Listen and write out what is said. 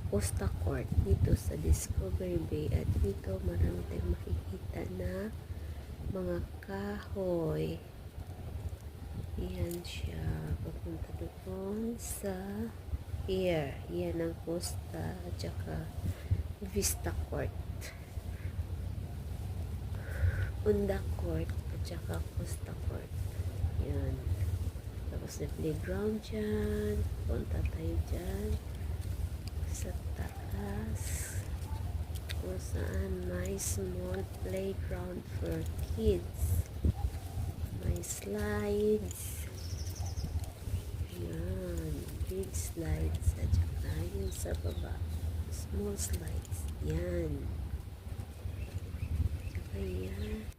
Costa Court dito sa Discovery Bay. At dito marami tayong makikita na mga kahoy. Yan siya. Papunta doon sa pier. Yan ang Costa at saka Vista Court. Unda Court at saka Costa Court. Yan. Tapos na playground dyan. Punta tayo dyan sa taas kung saan may small playground for kids. May slides. Yan. Big slides at saka yun sa baba. Small slides. Yan. Tsaka yan.